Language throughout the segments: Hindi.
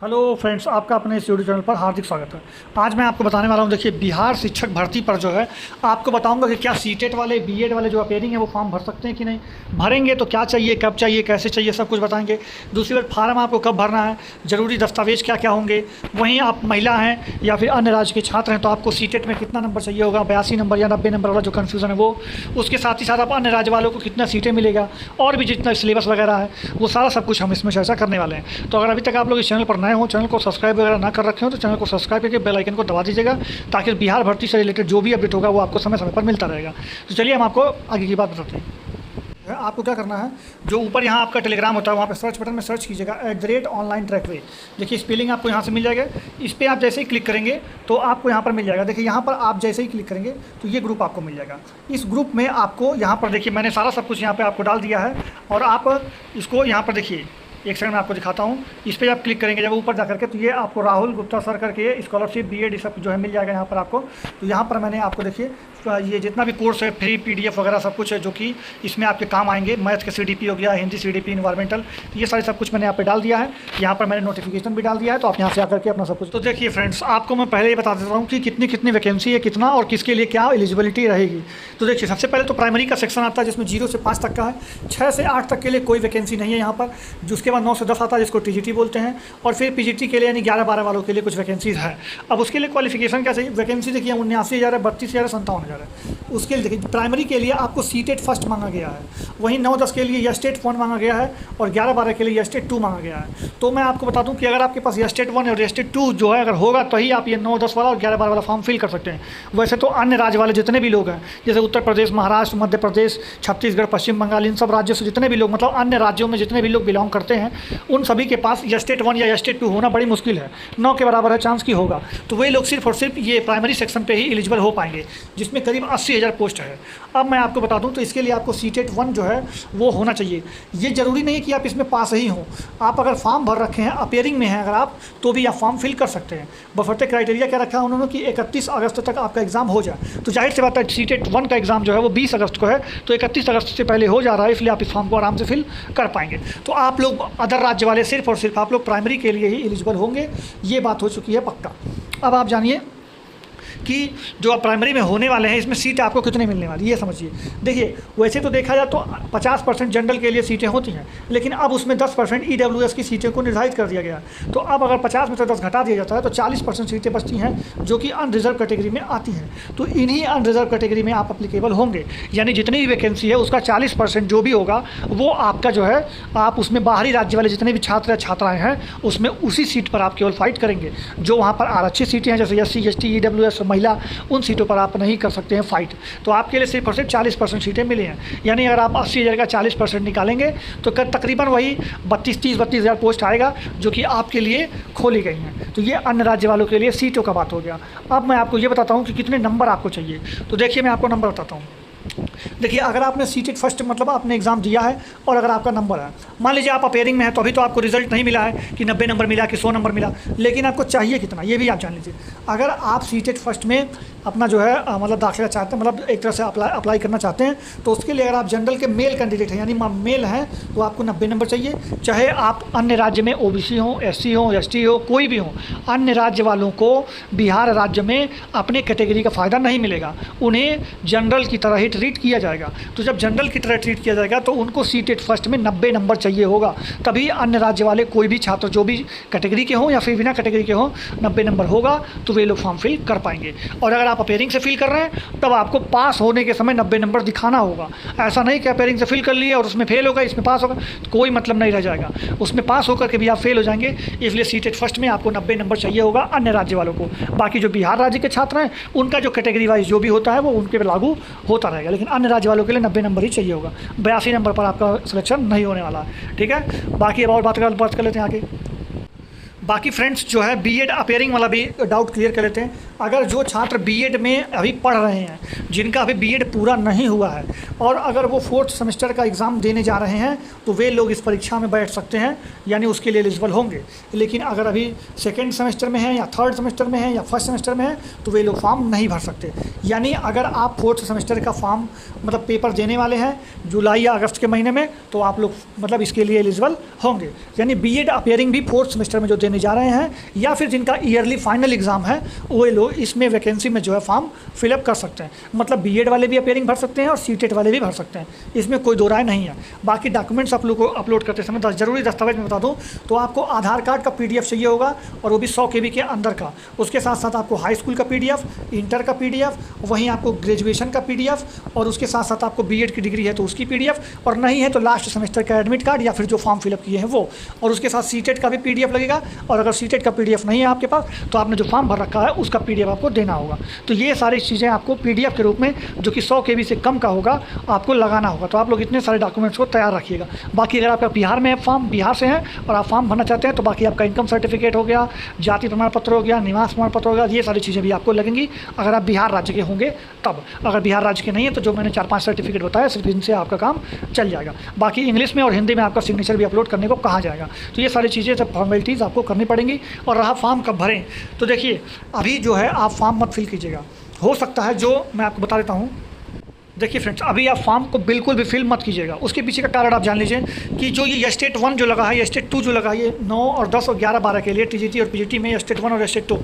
हेलो फ्रेंड्स, आपका अपने इस यूट्यूब चैनल पर हार्दिक स्वागत है। आज मैं आपको बताने वाला हूं, देखिए बिहार शिक्षक भर्ती पर जो है आपको बताऊंगा कि क्या सीटेट वाले बीएड वाले जो अपेयरिंग है वो फॉर्म भर सकते हैं कि नहीं, भरेंगे तो क्या चाहिए, कब चाहिए, कैसे चाहिए, सब कुछ बताएंगे। दूसरी बात, फार्म आपको कब भरना है, ज़रूरी दस्तावेज क्या क्या होंगे। वहीं आप महिला हैं या फिर अन्य राज्य के छात्र हैं तो आपको सीटेट में कितना नंबर चाहिए होगा, 82 नंबर या 90 नंबर वाला जो कन्फ्यूज़न है वो। उसके साथ ही साथ आप अन्य राज्य वालों को कितना सीटें मिलेगा और भी जितना सिलेबस वगैरह है वो सारा सब कुछ हम इसमें चर्चा करने वाले हैं। तो अगर अभी तक आप लोग इस चैनल पर नए हो, चैनल को सब्सक्राइब वगैरह ना कर रखे हो तो चैनल को सब्सक्राइब करके बेल आइकन को दबा दीजिएगा ताकि बिहार भर्ती से रिलेटेड जो भी अपडेट होगा वो आपको समय समय पर मिलता रहेगा। तो चलिए हम आपको आगे की बात बताते हैं। आपको क्या करना है, जो ऊपर यहाँ आपका टेलीग्राम होता है वहाँ पे सर्च बटन में सर्च कीजिएगा @online ट्रैकवे। देखिए स्पेलिंग आपको यहाँ से मिल जाएगा। इस पर आप जैसे ही क्लिक करेंगे तो आपको यहाँ पर मिल जाएगा। देखिए यहाँ पर आप जैसे ही क्लिक करेंगे तो ये ग्रुप आपको मिल जाएगा। इस ग्रुप में आपको यहाँ पर देखिए मैंने सारा सब कुछ यहाँ पर आपको डाल दिया है और आप इसको यहाँ पर देखिए एक सेकंड में आपको दिखाता हूँ। इस पर आप क्लिक करेंगे जब ऊपर जा करके तो ये आपको राहुल गुप्ता सर करके स्कॉलरशिप बीएड सब जो है मिल जाएगा यहाँ पर आपको। तो यहाँ पर मैंने आपको देखिए ये जितना भी कोर्स है फ्री पीडीएफ वगैरह सब कुछ है जो कि इसमें आपके काम आएंगे। मैथ के सीडीपी हो गया, हिंदी सीडीपी, इन्वायरमेंटल, ये सारे सब कुछ मैंने यहाँ पे डाल दिया है। यहाँ पर मैंने नोटिफिकेशन भी डाल दिया है तो आप यहाँ से आकर के अपना सब कुछ। तो देखिए फ्रेंड्स, आपको मैं पहले ही बता देता हूँ कि कितनी कितनी वैकेंसी है, कितना और किसके लिए क्या एलिजिबिलिटी रहेगी। तो देखिए सबसे पहले तो प्राइमरी का सेक्शन आता है जिसमें 0 से 5 तक का है। 6 से 8 तक के लिए कोई वैकेंसी नहीं है यहाँ पर। जिसके बाद 9 से 10 आता है जिसको टीजीटी बोलते हैं। और फिर पीजीटी के लिए यानी 11-12 वालों के लिए कुछ वैकेंसीज है। अब उसके लिए क्वालिफिकेशन क्या चाहिए, वैकेंसी देखिए 79,000 है, 32,000 है, 57,000 है। उसके लिए देखिए प्राइमरी के लिए आपको सीटेट फर्स्ट मांगा गया है। वहीं 9-10 के लिए यस्टेट 1 मांगा गया है और 11-12 के लिए यस्टेट 2 मांगा गया है। तो मैं आपको बता दूं कि अगर आपके पास यस्टेट 1 और यस्टेट 2 जो है अगर होगा तो ही आप ये 9-10 वाला और 11-12 वाला फॉर्म फिल कर सकते हैं। वैसे तो अन्य राज्य वाले जितने भी लोग हैं जैसे उत्तर प्रदेश, महाराष्ट्र, मध्य प्रदेश, छत्तीसगढ़, पश्चिम बंगाल, इन सब राज्यों से जितने भी लोग मतलब अन्य राज्यों में जितने भी लोग बिलोंग करते हैं उन सभी के पास यस्टेट 1 या यस्टेट 2 होना बड़ी मुश्किल है। 9 के बराबर है चांस की होगा। तो वही लोग सिर्फ और सिर्फ ये प्राइमरी सेक्शन पे ही एलिजिबल हो पाएंगे जिसमें करीब 80,000 पोस्ट है। अब मैं आपको बता दूं तो इसके लिए आपको सीटेट 1 जो है वो होना चाहिए। ये ज़रूरी नहीं है कि आप इसमें पास ही हों। आप अगर फॉर्म भर रखे हैं, अपेयरिंग में हैं अगर आप, तो भी आप फॉर्म फिल कर सकते हैं। बफरते क्राइटेरिया क्या रखा है उन्होंने कि 31 अगस्त तक आपका एग्ज़ाम हो जाए। तो जाहिर सी बात है सीटेट 1 का एग्ज़ाम जो है वो 20 अगस्त को है, तो 31 अगस्त से पहले हो जा रहा है, इसलिए आप इस फॉर्म को आराम से फिल कर पाएंगे। तो आप लोग अदर राज्य वाले सिर्फ और सिर्फ आप लोग प्राइमरी के लिए ही एलिजिबल होंगे, ये बात हो चुकी है पक्का। अब आप जानिए कि जो आप प्राइमरी में होने वाले हैं इसमें सीट आपको कितनी मिलने वाली ये समझिए। देखिए वैसे तो देखा जाए तो 50% जनरल के लिए सीटें होती हैं, लेकिन अब उसमें 10% ईडब्ल्यूएस की सीटें को निर्धारित कर दिया गया है। तो अब अगर 50 में से 10 घटा दिया जाता है तो 40% सीटें बचती हैं जो कि अनरिजर्व कैटेगरी में आती हैं। तो इन्हीं अनरिजर्व कैटेगरी में आप अप्लीकेबल होंगे, यानी जितनी भी वैकेंसी है उसका 40% जो भी होगा वो आपका जो है आप उसमें बाहरी राज्य वाले जितने भी छात्र या छात्राएँ हैं उसमें उसी सीट पर आप केवल फाइट करेंगे। जो वहाँ पर आरक्षित सीटें हैं जैसे SC ST ईडब्ल्यूएस महिला, उन सीटों पर आप नहीं कर सकते हैं फाइट। तो आपके लिए सिर्फ और सिर्फ 40% सीटें मिली हैं। यानी अगर आप 80,000 का 40% निकालेंगे तो तकरीबन वही 32,000 पोस्ट आएगा जो कि आपके लिए खोली गई हैं। तो ये अन्य राज्य वालों के लिए सीटों का बात हो गया। अब मैं आपको ये बताता हूँ कि कितने नंबर आपको चाहिए। तो देखिए मैं आपको नंबर बताता हूँ। देखिए अगर आपने सीटेट फर्स्ट मतलब आपने एग्ज़ाम दिया है और अगर आपका नंबर है, मान लीजिए आप अपेयरिंग में है तो अभी तो आपको रिजल्ट नहीं मिला है कि 90 नंबर मिला कि 100 नंबर मिला, लेकिन आपको चाहिए कितना ये भी आप जान लीजिए। अगर आप सीटेट फर्स्ट में अपना जो है मतलब दाखिला चाहते हैं, मतलब एक तरह से अप्लाई करना चाहते हैं, तो उसके लिए अगर आप जनरल के मेल कैंडिडेट हैं यानी मेल हैं तो आपको 90 नंबर चाहिए। चाहे आप अन्य राज्य में OBC हो, SC हो, ST हो, कोई भी हो, अन्य राज्य वालों को बिहार राज्य में अपने कैटेगरी का फ़ायदा नहीं मिलेगा, उन्हें जनरल की तरह ही ट्रीट किया जाएगा। तो जब जनरल की तरह ट्रीट किया जाएगा तो उनको सीटेट फर्स्ट में 90 नंबर चाहिए होगा, तभी अन्य राज्य वाले कोई भी छात्र जो भी कैटेगरी के हों या फिर बिना कैटेगरी के हों 90 नंबर होगा तो वे लोग फॉर्म फिल कर पाएंगे। और अगर आप अपेयरिंग से फिल कर रहे हैं तब आपको पास होने के समय 90 नंबर दिखाना होगा। ऐसा नहीं कि अपेयरिंग से फिल कर लिए और उसमें फेल होगा, इसमें पास होगा, तो कोई मतलब नहीं रह जाएगा। उसमें पास होकर के भी आप फेल हो जाएंगे। इसलिए सीटेट फर्स्ट में आपको 90 नंबर चाहिए होगा अन्य राज्य वालों को। बाकी जो बिहार राज्य के छात्र हैं उनका जो कैटेगरी वाइज जो भी होता है वो उनके पर लागू होता रहेगा, लेकिन अन्य राज्य वालों के लिए 90 नंबर ही चाहिए होगा। 82 नंबर पर आपका सिलेक्शन नहीं होने वाला है। ठीक है, बाकी अब और बात कर लेते हैं आगे। बाकी फ्रेंड्स जो है बीएड अपेयरिंग वाला भी डाउट क्लियर कर लेते हैं। अगर जो छात्र बीएड में अभी पढ़ रहे हैं, जिनका अभी बीएड पूरा नहीं हुआ है, और अगर वो 4th सेमेस्टर का एग्ज़ाम देने जा रहे हैं तो वे लोग इस परीक्षा में बैठ सकते हैं, यानी उसके लिए एलिजिबल होंगे। लेकिन अगर अभी 2nd सेमेस्टर में हैं या 3rd सेमेस्टर में हैं या 1st सेमेस्टर में हैं तो वे लोग फॉर्म नहीं भर सकते। यानी अगर आप 4th सेमेस्टर का फॉर्म मतलब पेपर देने वाले हैं जुलाई या अगस्त के महीने में, तो आप लोग मतलब इसके लिए एलिजिबल होंगे। यानी बीएड अपेयरिंग भी 4th सेमेस्टर में जो देने जा रहे हैं या फिर जिनका ईयरली फाइनल एग्ज़ाम है, वो लोग इसमें वैकेंसी में जो है फॉर्म फिलअप कर सकते हैं। मतलब बीएड वाले भी अपेयरिंग भर सकते हैं और सीटेट वाले भी भर सकते हैं, इसमें कोई दो राय नहीं है। बाकी डॉक्यूमेंट्स आप लोग को अपलोड करते समय ज़रूरी दस्तावेज में बता दूँ तो आपको आधार कार्ड का PDF चाहिए होगा, और वो भी 100 KB के अंदर का। उसके साथ साथ आपको हाई स्कूल का PDF, इंटर का PDF, वहीं आपको ग्रेजुएशन का PDF, और उसके साथ साथ आपको बीएड की डिग्री है तो उसकी PDF, और नहीं है तो लास्ट सेमेस्टर का एडमिट कार्ड या फिर जो फॉर्म फिलअप किए हैं वो, और उसके साथ सीटेट का भी PDF लगेगा। और अगर सीटेट का PDF नहीं है आपके पास तो आपने जो फॉर्म भर रखा है उसका PDF आपको देना होगा। तो ये सारी चीज़ें आपको PDF के रूप में जो कि 100 KB से कम का होगा आपको लगाना होगा। तो आप लोग इतने सारे डॉक्यूमेंट्स को तैयार रखिएगा। बाकी अगर आपका बिहार में फॉर्म बिहार से हैं और आप फॉर्म भरना चाहते हैं तो बाकी आपका इनकम सर्टिफिकेट हो गया, जाति प्रमाण पत्र हो गया, निवास प्रमाण पत्र हो गया, ये सारी चीज़ें भी आपको लगेंगी अगर आप बिहार राज्य के होंगे तब। अगर बिहार राज्य के नहीं है तो जो मैंने 4-5 सर्टिफिकेट बताया सिर्फ इनसे आपका काम चल जाएगा। बाकी इंग्लिश में और हिंदी में आपका सिग्नेचर भी अपलोड करने को कहा जाएगा। तो ये सारी चीज़ें सब फॉर्मेलिटीज़ आपको करनी पड़ेंगी। और रहा फॉर्म कब भरें, तो देखिए अभी जो है आप फॉर्म मत फिल कीजिएगा। हो सकता है जो मैं आपको बता देता हूँ, देखिए फ्रेंड्स, अभी आप फॉर्म को बिल्कुल भी फिल मत कीजिएगा। उसके पीछे का कारण आप जान लीजिए कि जो ये स्टेट 1 जो लगा है, ये स्टेट 2 जो लगा है, ये 9 और 10 और 11 12 के लिए टीजीटी और पीजीटी में स्टेट 1 और स्टेट 2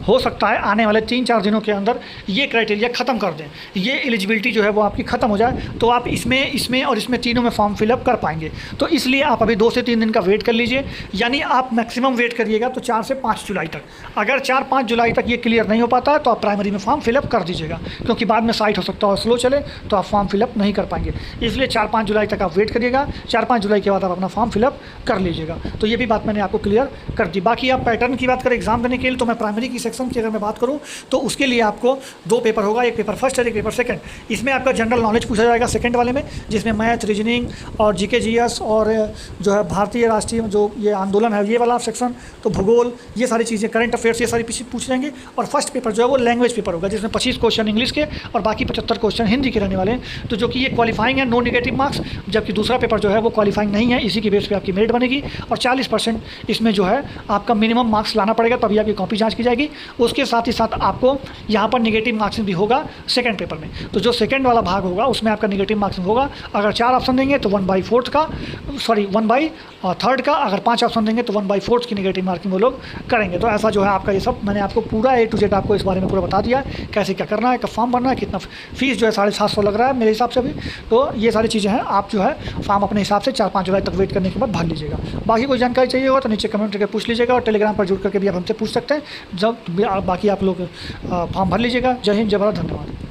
हो सकता है आने वाले 3-4 दिनों के अंदर ये क्राइटेरिया ख़त्म कर दें, ये एलिजिबिलिटी जो है वो आपकी ख़त्म हो जाए, तो आप इसमें और इसमें तीनों में फॉर्म फिलअप कर पाएंगे। तो इसलिए आप अभी 2 से 3 दिन का वेट कर लीजिए, यानी आप मैक्सिमम वेट करिएगा तो 4 से 5 जुलाई तक। अगर 4-5 जुलाई तक ये क्लियर नहीं हो पाता है तो आप प्राइमरी में फॉर्म फिलअप कर दीजिएगा, क्योंकि बाद में साइट हो सकता है स्लो चले तो आप फॉर्म फिलअप नहीं कर पाएंगे। इसलिए 4-5 जुलाई तक आप वेट करिएगा। 4-5 जुलाई के बाद आप अपना फॉर्म फिलअप कर लीजिएगा। तो ये भी बात मैंने आपको क्लियर कर दी। बाकी आप पैटर्न की बात करें एग्जाम देने के लिए, तो मैं प्राइमरी की सेक्शन की अगर मैं बात करूँ तो उसके लिए आपको 2 पेपर होगा, एक पेपर फर्स्ट और एक पेपर सेकंड। इसमें आपका जनरल नॉलेज पूछा जाएगा सेकंड वाले में, जिसमें मैथ, रीजनिंग और जीके जीएस और जो है भारतीय राष्ट्रीय जो ये आंदोलन है ये वाला सेक्शन, तो भूगोल, ये सारी चीज़ें, करंट अफेयर्स, ये सारी पूछ जाएंगे। और फर्स्ट पेपर जो है वो लैंग्वेज पेपर होगा, जिसमें 25 क्वेश्चन इंग्लिश के और बाकी 75 क्वेश्चन हिंदी के रहने वाले हैं। तो जो कि ये क्वालिफाइंग है, नो नेगेटिव मार्क्स, जबकि दूसरा पेपर जो है वो क्वालिफाइंग नहीं है, इसी की बेस पे आपकी मेरिट बनेगी। और 40% इसमें जो है आपका मिनिमम मार्क्स लाना पड़ेगा, तभी आपकी कॉपी जांच की जाएगी। उसके साथ ही साथ आपको यहाँ पर नेगेटिव मार्क्सिंग भी होगा सेकंड पेपर में। तो जो सेकंड वाला भाग होगा उसमें आपका नेगेटिव मार्क्सिंग होगा। अगर 4 ऑप्शन देंगे तो 1/4 का, सॉरी 1/3 का, अगर 5 ऑप्शन देंगे तो 1/4 की नेगेटिव मार्किंग वो लोग करेंगे। तो ऐसा जो है आपका ये सब मैंने आपको पूरा A to Z आपको इस बारे में पूरा बता दिया है, कैसे क्या करना है, कब फॉर्म भरना है, कितना फीस जो है 750 लग रहा है मेरे हिसाब से अभी। तो ये सारी चीज़ें हैं, आप जो है फॉर्म अपने हिसाब से 4-5 जुलाई तक वेट करने के बाद भर लीजिएगा। बाकी कोई जानकारी चाहिए होगा तो नीचे कमेंट करके पूछ लीजिएगा, और टेलीग्राम पर जुड़ करके भी आप हमसे पूछ सकते हैं। जब बाकी आप लोग फॉर्म भर लीजिएगा। जय हिंद, जय भारत, धन्यवाद।